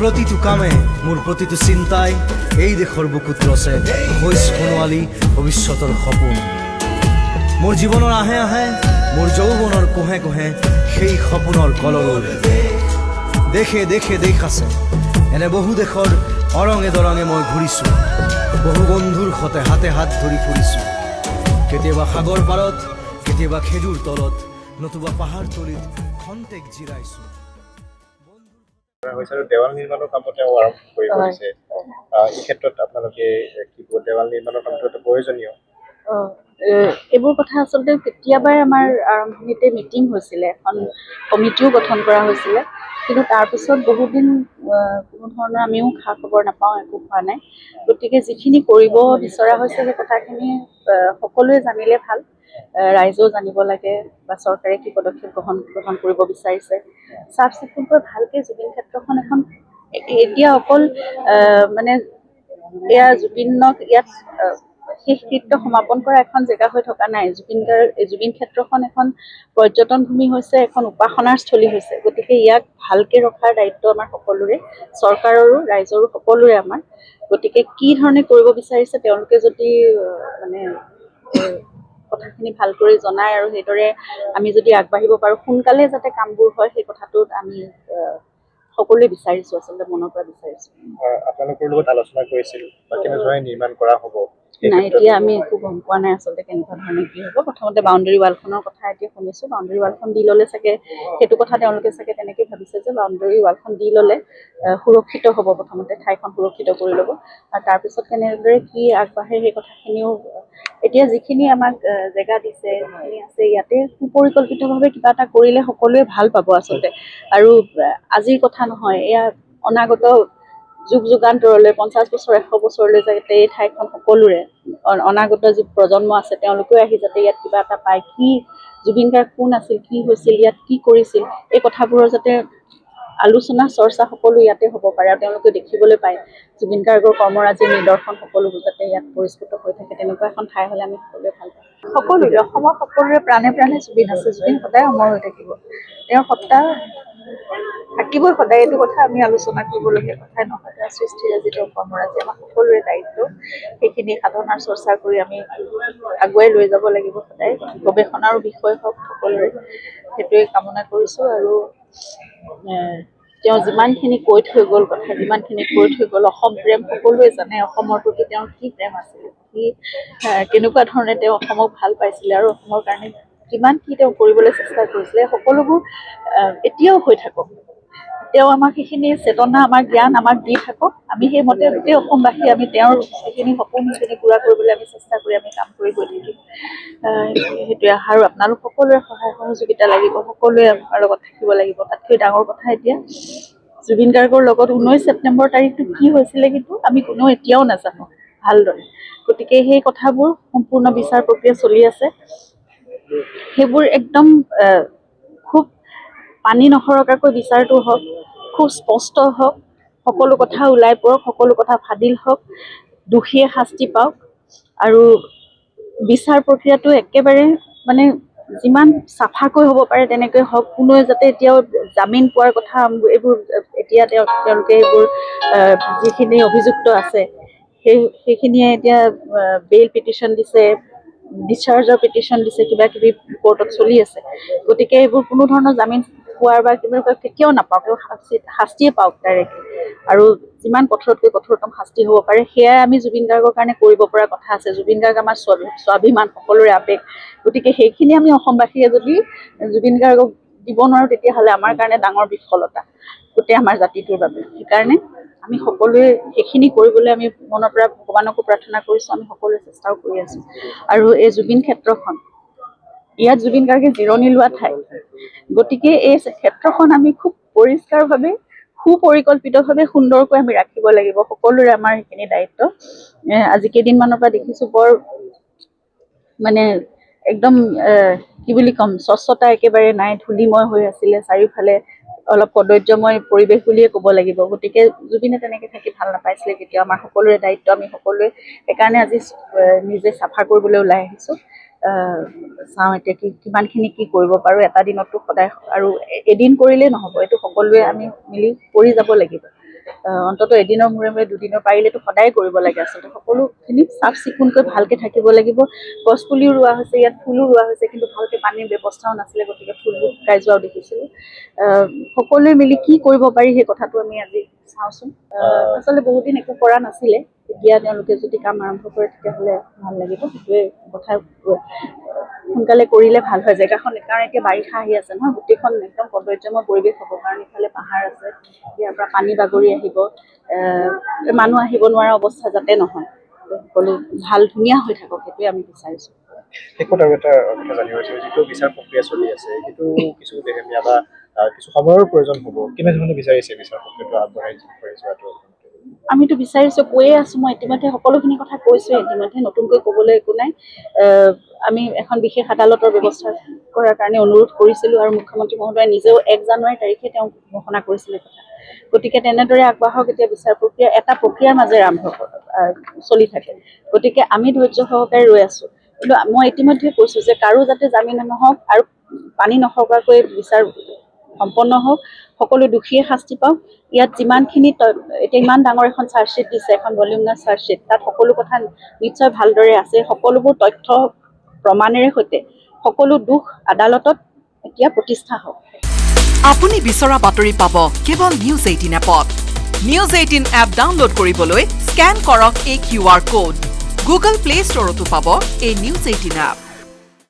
প্ৰতিটো কামে মোৰ প্ৰতিটো চিন্তাই এই দেশৰ বুকুত ৰচে হৈ সোণোৱালী ভৱিষ্যতৰ সপোন। মোৰ জীৱনৰ আহে আহে মোৰ যৌৱনৰ কোহে কোহে সেই সপোনৰ কলৰৱ। দেশে দেশে দেশ আছে, এনে বহু দেশৰ অৰঙে দৰঙে মই ঘূৰিছোঁ। বহু বন্ধুৰ সতে হাতে হাত ধৰি ফুৰিছোঁ। কেতিয়াবা সাগৰ পাৰত, কেতিয়াবা খেজুৰ তলত, নতুবা পাহাৰ তলিত খন্তেক জিৰাইছোঁ। দেৱাল নিৰ্মাণৰ কামতে আৰম্ভ কৰি কৰিছে। এই ক্ষেত্ৰত আপোনালোকে কি দেৱাল নিৰ্মাণৰ কামটো এটা প্ৰয়োজনীয়? এইবোৰ কথা আচলতে কেতিয়াবাই আমাৰ আৰম্ভণিতে মিটিং হৈছিলে, এখন কমিটিও গঠন কৰা হৈছিলে, কিন্তু তাৰপিছত বহুদিন কোনো ধৰণৰ আমিও খা খবৰ নাপাওঁ, একো হোৱা নাই। গতিকে যিখিনি কৰিব বিচৰা হৈছে সেই কথাখিনি সকলোৱে জানিলে ভাল, ৰাইজেও জানিব লাগে বা চৰকাৰে কি পদক্ষেপ গ্ৰহণ কৰিব বিচাৰিছে। চাফ চিকুণকৈ ভালকৈ জুবিন ক্ষেত্ৰখন এখন এতিয়া অকল মানে এয়া জুবিনক ইয়াত শেষ কৃত্য সমাপন কৰা এখন জেগা হৈ থকা নাই। জুবিন ক্ষেত্ৰখন এখন পৰ্যটন ভূমি হৈছে, এখন উপাসনাৰ স্থলী হৈছে। গতিকে ইয়াক ভালকে ৰখাৰ দায়িত্ব আমাৰ সকলোৰে, চৰকাৰৰো ৰাইজৰো সকলোৰে আমাৰ। গতিকে কি ধৰণে কৰিব বিচাৰিছে তেওঁলোকে যদি মানে কথাখিনি ভালকৈ জনায় আৰু সেইদৰে আমি যদি আগবাঢ়িব পাৰোঁ, সোনকালে যাতে কামবোৰ হয় সেই কথাটোত আমি সকলোৱে বিচাৰিছোঁ, আচলতে মনৰ পৰা বিচাৰিছোঁ। আপোনালোকৰ লগত আলোচনা কৰিছিল বা কেনেধৰণে নিৰ্মাণ কৰা হ'ব? নাই, এতিয়া আমি একো গম পোৱা নাই আচলতে কেনেকুৱা ধৰণে কি হ'ব। প্ৰথমতে বাউণ্ডেৰী ৱালখনৰ কথা এতিয়া শুনিছোঁ। বাউণ্ডেৰী ৱালখন দি ল'লে চাগে সেইটো কথা তেওঁলোকে চাগে তেনেকৈ ভাবিছে যে বাউণ্ডেৰী ৱালখন দি ল'লে সুৰক্ষিত হ'ব, প্ৰথমতে ঠাইখন সুৰক্ষিত কৰি ল'ব, আৰু তাৰপিছত কেনেদৰে কি আগবাঢ়ে সেই কথাখিনিও এতিয়া যিখিনি আমাক জেগা দিছে, যিখিনি আছে ইয়াতে সুপৰিকল্পিতভাৱে কিবা এটা কৰিলে সকলোৱে ভাল পাব আচলতে। আৰু আজিৰ কথা নহয়, এয়া অনাগত যুগ যুগান্তৰলৈ 50 বছৰ 100 বছৰলৈ যাতে এই ঠাইখন সকলোৰে অনাগত যি প্ৰজন্ম আছে তেওঁলোকেও আহি যাতে ইয়াত কিবা এটা পায়, কি জুবিন গাৰ্গ কোন আছিল, কি হৈছিল, ইয়াত কি কৰিছিল, এই কথাবোৰৰ যাতে আলোচনা চৰ্চা সকলো ইয়াতে হ'ব পাৰে আৰু তেওঁলোকে দেখিবলৈ পায় জুবিন গাৰ্গৰ কৰ্মৰাজিৰ নিদৰ্শন সকলোবোৰ যাতে ইয়াত পৰিস্ফুট হৈ থাকে। তেনেকুৱা এখন ঠাই হ'লে আমি সকলোৱে ভাল পাওঁ। সকলোৰে অসমৰ সকলোৰে প্ৰাণে প্ৰাণে জুবিন আছে। জুবিন সদায় অমৰ হৈ থাকিব, তেওঁৰ সত্তা থাকিবই সদায়। এইটো কথা আমি আলোচনা কৰিবলগীয়া কথাই নহয়। তেওঁৰ সৃষ্টিৰাজি, তেওঁৰ কৰ্মৰাজি আমাৰ সকলোৰে দায়িত্ব। সেইখিনি সাধনাৰ চৰ্চা কৰি আমি আগুৱাই লৈ যাব লাগিব সদায়। গৱেষণাৰো বিষয় হওক সকলোৰে, সেইটোৱে কামনা কৰিছোঁ। আৰু তেওঁ যিমানখিনি কৈ থৈ গ'ল কথা, যিমানখিনি কৈ থৈ গ'ল অসম প্ৰেম, সকলোৱে জানে অসমৰ প্ৰতি তেওঁৰ কি প্ৰেম আছিল, কি কেনেকুৱা ধৰণে তেওঁ অসমক ভাল পাইছিলে আৰু অসমৰ কাৰণে কিমান কি তেওঁ কৰিবলৈ চেষ্টা কৰিছিলে, সকলোবোৰ এতিয়াও হৈ থাকক। তেওঁ আমাক সেইখিনি চেতনা, আমাৰ জ্ঞান আমাক দি থাকক। আমি সেইমতে গোটেই অসমবাসী আমি তেওঁৰ সেইখিনি সপোনখিনি পূৰা কৰিবলৈ আমি চেষ্টা কৰি আমি কাম কৰি গৈ থাকিম। সেইটোৱে আৰু আপোনালোক সকলোৰে সহায় সহযোগিতা লাগিব, সকলোৱে আমাৰ লগত থাকিব লাগিব। তাতকৈ ডাঙৰ কথা এতিয়া জুবিন গাৰ্গৰ লগত 19 ছেপ্টেম্বৰ তাৰিখটো কি হৈছিলে কিন্তু আমি কোনেও এতিয়াও নাজানো ভালদৰে। গতিকে সেই কথাবোৰ সম্পূৰ্ণ বিচাৰ প্ৰক্ৰিয়া চলি আছে। সেইবোৰ একদম খুব পানী নসৰকাকৈ বিচাৰটো হওক, খুব স্পষ্ট হওক, সকলো কথা ওলাই পৰক, সকলো কথা ফাদিল হওক, দোষীয়ে শাস্তি পাওক, আৰু বিচাৰ প্ৰক্ৰিয়াটো একেবাৰে মানে যিমান চাফাকৈ হ'ব পাৰে তেনেকৈ হওক। কোনোৱে যাতে এতিয়াও জামিন পোৱাৰ কথা এইবোৰ এতিয়া তেওঁলোকে এইবোৰ যিখিনি অভিযুক্ত আছে সেইখিনিয়ে এতিয়া বেইল পিটিশ্যন দিছে, ডিschargeৰ পিটিশ্যন দিছে, কিবা কিবি কোৰ্টত চলি আছে। গতিকে এইবোৰ কোনো ধৰণৰ জামিন পোৱাৰ বা কিবা কেতিয়াও নাপাওক, শাস্তিয়ে পাওক ডাইৰেক্ট, আৰু যিমান কঠোৰতকৈ কঠোৰতম শাস্তি হ'ব পাৰে সেয়াই আমি জুবিন গাৰ্গৰ কাৰণে কৰিব পৰা কথা আছে। জুবিন গাৰ্গ আমাৰ স্বাভিমান, সকলোৰে আৱেগ। গতিকে সেইখিনি আমি অসমবাসীয়ে যদি জুবিন গাৰ্গক দিব নোৱাৰোঁ তেতিয়াহ'লে আমাৰ কাৰণে ডাঙৰ বিফলতা গোটেই আমাৰ জাতিটোৰ বাবে। সেইকাৰণে আমি সকলোৱে সেইখিনি কৰিবলৈ আমি মনৰ পৰা ভগৱানকো প্ৰাৰ্থনা কৰিছোঁ, আমি সকলোৱে চেষ্টাও কৰি আছোঁ। আৰু এই জুবিন ক্ষেত্ৰখন, ইয়াত জুবিন গাৰ্গে জিৰণি লোৱা ঠাই। গতিকে এই ক্ষেত্ৰখন আমি খুব পৰিষ্কাৰভাৱে সুপৰিকল্পিতভাৱে সুন্দৰকৈ আমি ৰাখিব লাগিব। সকলোৰে আমাৰ সেইখিনি দায়িত্ব। আজি কেইদিনমানৰ পৰা দেখিছোঁ বৰ মানে একদম কি বুলি ক'ম, স্বচ্ছতা একেবাৰে নাই, ধূলিময় হৈ আছিলে চাৰিওফালে, অলপ কদৰ্যময় পৰিৱেশ বুলিয়ে ক'ব লাগিব। গতিকে জুবিনে তেনেকৈ থাকি ভাল নাপাইছিলে কেতিয়াও। আমাৰ সকলোৰে দায়িত্ব, আমি সকলোৱে সেইকাৰণে আজি নিজে চাফা কৰিবলৈ ওলাই আহিছোঁ। চাওঁ এতিয়া কিমানখিনি কি কৰিব পাৰোঁ। এটা দিনততো সদায় আৰু এদিন কৰিলেই নহ'ব, এইটো সকলোৱে আমি মিলি কৰি যাব লাগিব। অন্তত এদিনৰ মূৰে মূৰে দুদিনৰ পাৰিলেতো সদায় কৰিব লাগে আচলতে সকলোখিনি চাফ চিকুণকৈ ভালকৈ থাকিব লাগিব গছ পুলিও ৰোৱা হৈছে ইয়াত ফুলো ৰোৱা হৈছে কিন্তু ভালকৈ পানীৰ ব্যৱস্থাও নাছিলে গতিকে ফুলবোৰ শুকাই যোৱাও দেখিছিলোঁ সকলোৱে মিলি কি কৰিব পাৰি সেই কথাটো আমি আজি চাওঁচোন আচলতে বহুত দিন একো কৰা নাছিলে এতিয়া তেওঁলোকে যদি কাম আৰম্ভ কৰে তেতিয়াহ'লে ভাল লাগিব সেইটোৱে কথা সোনকালে কৰিলে ভাল হয় জেগাখন কাৰণ এতিয়া বাৰিষা আহি আছে নহয় গোটেইখন একদম সৌন্দৰ্যময় পৰিৱেশ হ'ব কাৰণ ইফালে পাহাৰ আছে ইয়াৰ পৰা পানী বাগৰি আহিব মানুহ আহিব নোৱাৰা অৱস্থা যাতে নহয় সকলো ভাল ধুনীয়া হৈ থাকক সেইটোৱে আমি বিচাৰিছোঁ শেষত আৰু এটা কথা জানিব বিচাৰিছোঁ যিটো বিচাৰ প্ৰক্ৰিয়া চলি আছে সেইটো কিছু দেহেমীয়া বা কিছু সময়ৰ প্ৰয়োজন হ'ব কেনেধৰণে বিচাৰিছে বিচাৰ প্ৰক্ৰিয়াটো আগবঢ়াই যোৱাটো আমিতো বিচাৰিছোঁ কৈয়ে আছোঁ মই ইতিমধ্যে সকলোখিনি কথা কৈছোঁ ইতিমধ্যে নতুনকৈ ক'বলৈ একো নাই আমি এখন বিশেষ আদালতৰ ব্যৱস্থা কৰাৰ কাৰণে অনুৰোধ কৰিছিলোঁ আৰু মুখ্যমন্ত্ৰী মহোদয়ে নিজেও 1 জানুৱাৰী তাৰিখে তেওঁ ঘোষণা কৰিছিলে কথা গতিকে তেনেদৰে আগবাঢ়ক এতিয়া বিচাৰ প্ৰক্ৰিয়া এটা প্ৰক্ৰিয়াৰ মাজেৰে চলি থাকে গতিকে আমি ধৈৰ্য সহকাৰে ৰৈ আছোঁ কিন্তু মই ইতিমধ্যে কৈছোঁ যে কাৰো যাতে জামিন নহওক আৰু পানী নথকাকৈ বিচাৰ সম্পন্ন হওক সকলো দোষীয়ে শাস্তি পাওক ইয়াত যিমানখিনি এতিয়া ইমান ডাঙৰ এখন চাৰ্জশ্বিট দিছে এখন ভলিউমিনাছ চাৰ্জশ্বিট তাত সকলো কথা নিশ্চয় ভালদৰে আছে সকলোবোৰ তথ্য প্ৰমাণেৰে সৈতে সকলো দোষ আদালতত এতিয়া প্ৰতিষ্ঠা হওক আপুনি বিচৰা বাতৰি পাব কেৱল নিউজ 18 এপত নিউজ 18 এপ ডাউনলোড কৰিবলৈ স্কেন কৰক এই QR কোড গুগল প্লে ষ্টৰতো পাব এই নিউজ 18 এপ